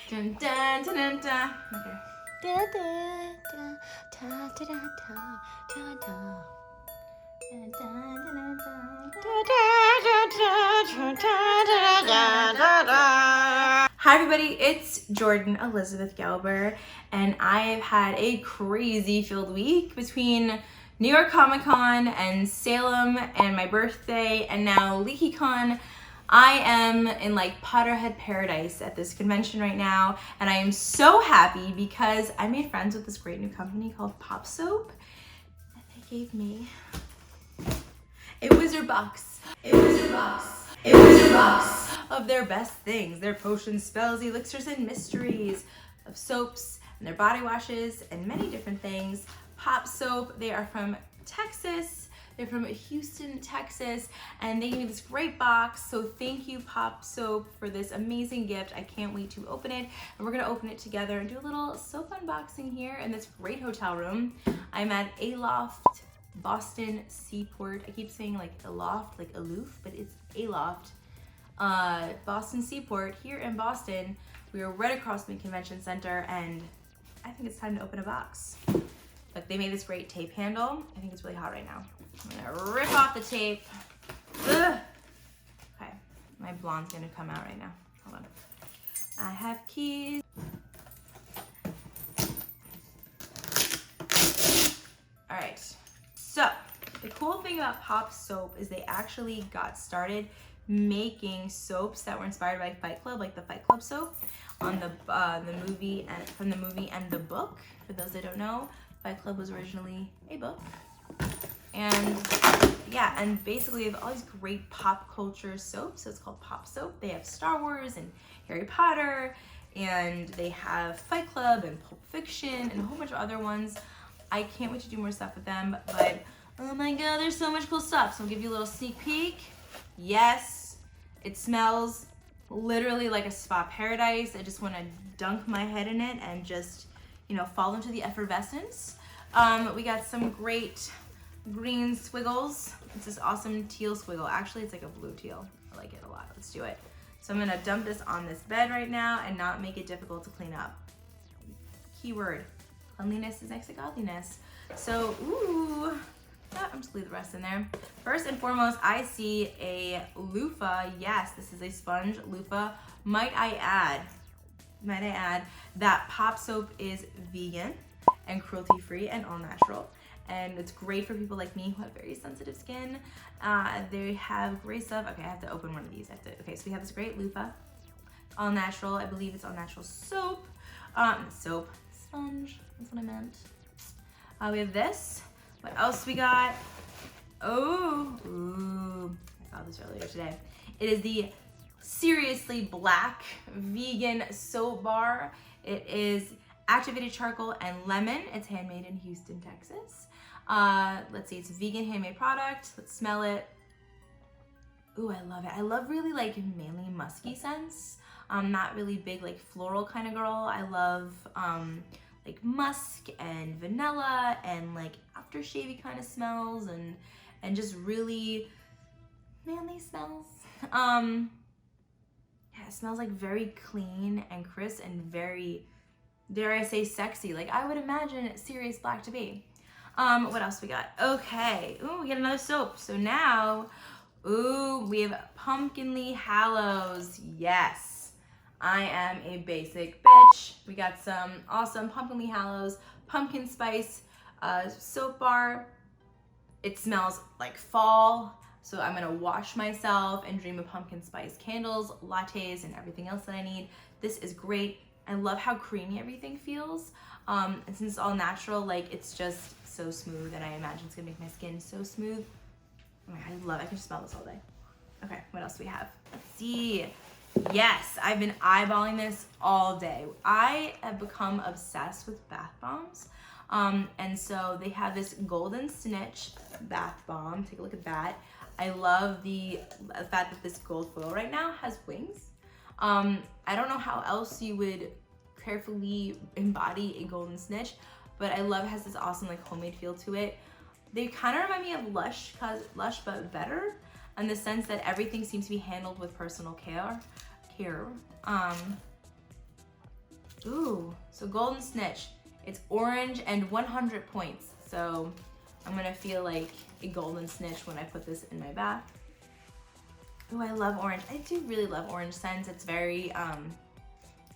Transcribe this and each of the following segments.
Dun, dun, dun, dun, dun. Okay. Hi everybody, it's Jordan Elizabeth Gelber, and I've had a crazy filled week between New York Comic Con and Salem and my birthday and now Leaky Con. I am in like Potterhead paradise at this convention right now, and I am so happy because I made friends with this great new company called PopSoap, and they gave me a wizard box. Of their best things, their potions, spells, elixirs, and mysteries, of soaps and their body washes and many different things. PopSoap, they are from Texas. They're from Houston, Texas, and they gave me this great box. So thank you, PopSoap, for this amazing gift. I can't wait to open it, and we're gonna open it together and do a little soap unboxing here in this great hotel room. I'm at Aloft, Boston Seaport. I keep saying like aloft, like aloof, but it's Aloft. Boston Seaport here in Boston. We are right across from the convention center, and I think it's time to open a box. Look, they made this great tape handle. I think it's really hot right now. I'm gonna rip off the tape. Ugh. Okay, my blonde's gonna come out right now. Hold on. I have keys. All right, so the cool thing about PopSoap is they actually got started making soaps that were inspired by Fight Club, like the Fight Club soap on the movie and from the movie and the book. For those that don't know, Fight Club was originally a book. And yeah, and basically they have all these great pop culture soaps. So it's called PopSoap. They have Star Wars and Harry Potter, and they have Fight Club and Pulp Fiction and a whole bunch of other ones. I can't wait to do more stuff with them, but oh my god, there's so much cool stuff. So I'll give you a little sneak peek. Yes, it smells literally like a spa paradise. I just want to dunk my head in it and just, you know, fall into the effervescence. We got some great green squiggles. It's this awesome teal squiggle. Actually, it's like a blue teal. I like it a lot. Let's do it. So I'm gonna dump this on this bed right now and not make it difficult to clean up. Keyword, cleanliness is next to godliness. So, ooh. I'm just gonna leave the rest in there. First and foremost, I see a loofah. Yes, this is a sponge loofah. Might I add that PopSoap is vegan and cruelty-free and all natural. And it's great for people like me who have very sensitive skin. They have great stuff. Okay, I have to open one of these. Okay, so we have this great loofah. All natural. I believe it's all natural soap. Sponge. That's what I meant. We have this. What else we got? Ooh, I saw this earlier today. It is the Seriously Black vegan soap bar. It is activated charcoal and lemon. It's handmade in Houston, Texas. Let's see, it's a vegan handmade product. Let's smell it. Ooh, I love it. I love really like mainly musky scents. I'm not really big like floral kind of girl. I love like musk and vanilla and like aftershavey kind of smells and just really manly smells. Yeah, it smells like very clean and crisp and very, dare I say, sexy. Like I would imagine Serious Black to be. What else we got? Okay, ooh, we got another soap. So now, ooh, we have Pumpkinly Hallows. Yes. I am a basic bitch. We got some awesome Pumpkinly Hallows pumpkin spice soap bar. It smells like fall, so I'm gonna wash myself and dream of pumpkin spice candles, lattes, and everything else that I need. This is great. I love how creamy everything feels. And since it's all natural, like it's just so smooth, and I imagine it's gonna make my skin so smooth. Oh my God, I love it. I can just smell this all day. Okay, what else do we have? Let's see. Yes, I've been eyeballing this all day. I have become obsessed with bath bombs. And so they have this Golden Snitch bath bomb. Take a look at that. I love the fact that this gold foil right now has wings. I don't know how else you would carefully embody a Golden Snitch, but I love it has this awesome like homemade feel to it. They kind of remind me of Lush, but better in the sense that everything seems to be handled with personal care. Ooh, so Golden Snitch. It's orange and 100 points. So I'm gonna feel like a golden snitch when I put this in my bath. Ooh, I love orange. I do really love orange scents. It's very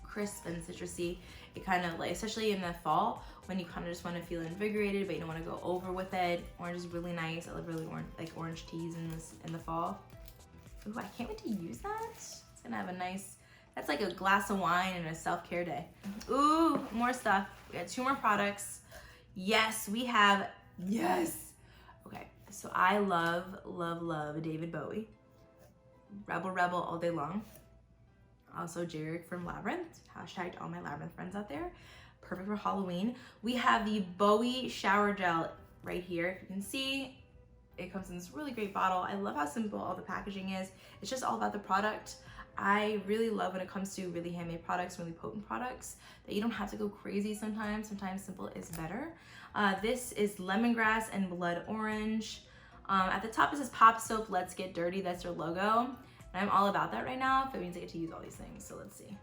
crisp and citrusy. It kind of like, especially in the fall, when you kind of just want to feel invigorated, but you don't want to go over with it. Orange is really nice. I love really orange teas in the fall. Ooh, I can't wait to use that. It's gonna have a nice, that's like a glass of wine and a self-care day. Ooh, more stuff. We got 2 more products. Yes, we have, yes. Okay, so I love David Bowie. Rebel Rebel all day long. Also Jarek from Labyrinth. Hashtag all my Labyrinth friends out there. Perfect for Halloween. We have the Bowie shower gel right here. If you can see, it comes in this really great bottle. I love how simple all the packaging is. It's just all about the product. I really love when it comes to really handmade products, really potent products, that you don't have to go crazy sometimes. Sometimes simple is better. This is lemongrass and blood orange. At the top it says Pop Soap, Let's Get Dirty. That's their logo. And I'm all about that right now. That means I get to use all these things. So let's see.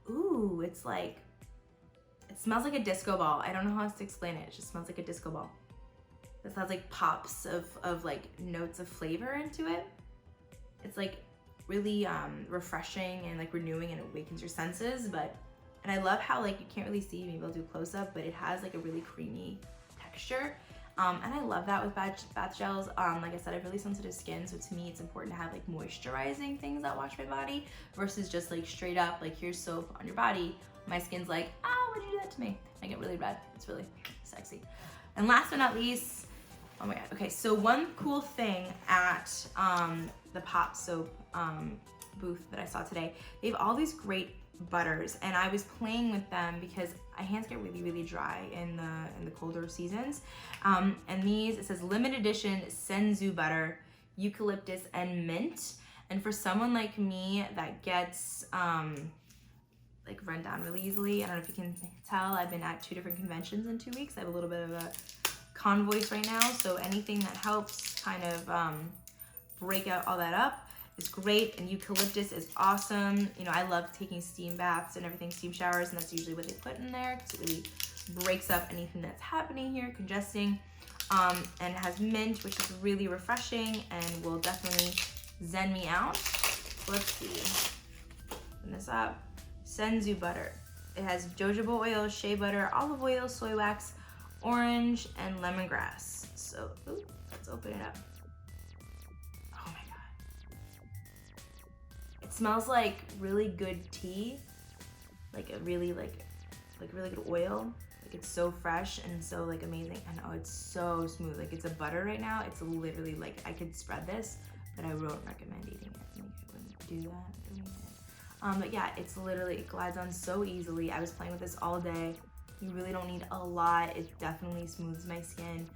Ooh, it's like, it smells like a disco ball. I don't know how else to explain it. It just smells like a disco ball. This has like pops of like notes of flavor into it. It's like really refreshing and like renewing, and it awakens your senses. And I love how like you can't really see, maybe I'll do a close up, but it has like a really creamy texture. And I love that with bath gels. Like I said, I have really sensitive skin, so to me it's important to have like moisturizing things that wash my body versus just like straight up like here's soap on your body. My skin's like, oh, why'd you do that to me? I get really red. It's really sexy. And last but not least, oh my god. Okay, so one cool thing at the Pop Soap booth that I saw today, they have all these great butters, and I was playing with them because my hands get really dry in the colder seasons. And these, it says limited edition senzu butter, eucalyptus and mint. And for someone like me that gets like run down really easily, I don't know if you can tell, I've been at 2 different conventions in 2 weeks. I have a little bit of a con voice right now, so anything that helps kind of break out all that up is great. And eucalyptus is awesome. You know, I love taking steam baths and everything, steam showers, and that's usually what they put in there because it really breaks up anything that's happening here, congesting. And it has mint, which is really refreshing and will definitely zen me out. So let's see. Open this up. Senzu butter. It has jojoba oil, shea butter, olive oil, soy wax, orange, and lemongrass. So, ooh, let's open it up. Oh my god. It smells like really good tea, like a really really good oil. Like it's so fresh and so like amazing. And oh, it's so smooth. Like it's a butter right now. It's literally like I could spread this, but I won't recommend eating it. Like I wouldn't do that. But yeah, it's literally, it glides on so easily. I was playing with this all day. You really don't need a lot. It definitely smooths my skin.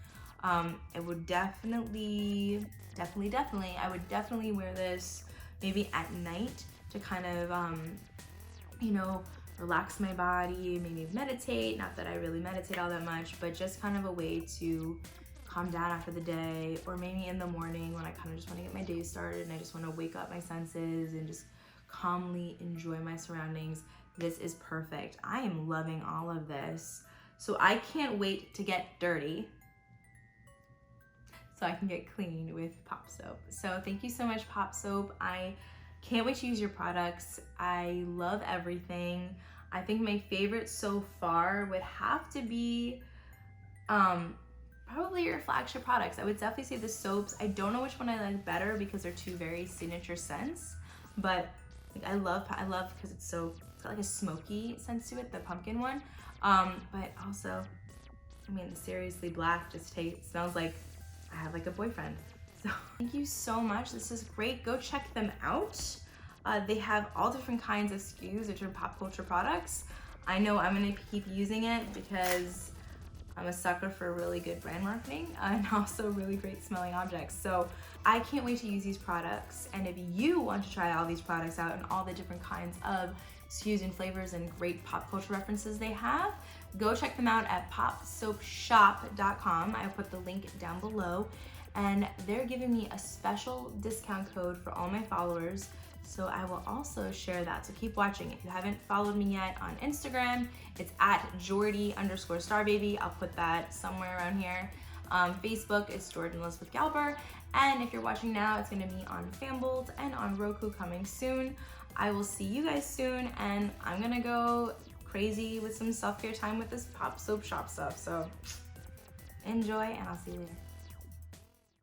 It would definitely, I would definitely wear this maybe at night to kind of, you know, relax my body, maybe meditate. Not that I really meditate all that much, but just kind of a way to calm down after the day, or maybe in the morning when I kind of just want to get my day started and I just want to wake up my senses and just calmly enjoy my surroundings. This is perfect. I am loving all of this. So I can't wait to get dirty so I can get clean with Pop Soap. So thank you so much, Pop Soap. I can't wait to use your products. I love everything. I think my favorite so far would have to be probably your flagship products. I would definitely say the soaps. I don't know which one I like better because they're 2 very signature scents, but like, I love because it's got like a smoky sense to it, the pumpkin one. But also, I mean, the Seriously Black just smells like I have like a boyfriend. So thank you so much. This is great. Go check them out. They have all different kinds of SKUs, which are pop culture products. I know I'm gonna keep using it because I'm a sucker for really good brand marketing and also really great smelling objects. So I can't wait to use these products. And if you want to try all these products out and all the different kinds of SKUs and flavors and great pop culture references they have, go check them out at PopSoapShop.com. I put the link down below. And they're giving me a special discount code for all my followers, So I will also share that, so keep watching. If you haven't followed me yet on Instagram, it's at Jordy_starbaby. I'll put that somewhere around here. Facebook is Jordan Elizabeth Galber. And if you're watching now, it's gonna be on Fambold and on Roku coming soon. I will see you guys soon, and I'm gonna go crazy with some self-care time with this PopSoapShop stuff. So enjoy, and I'll see you later.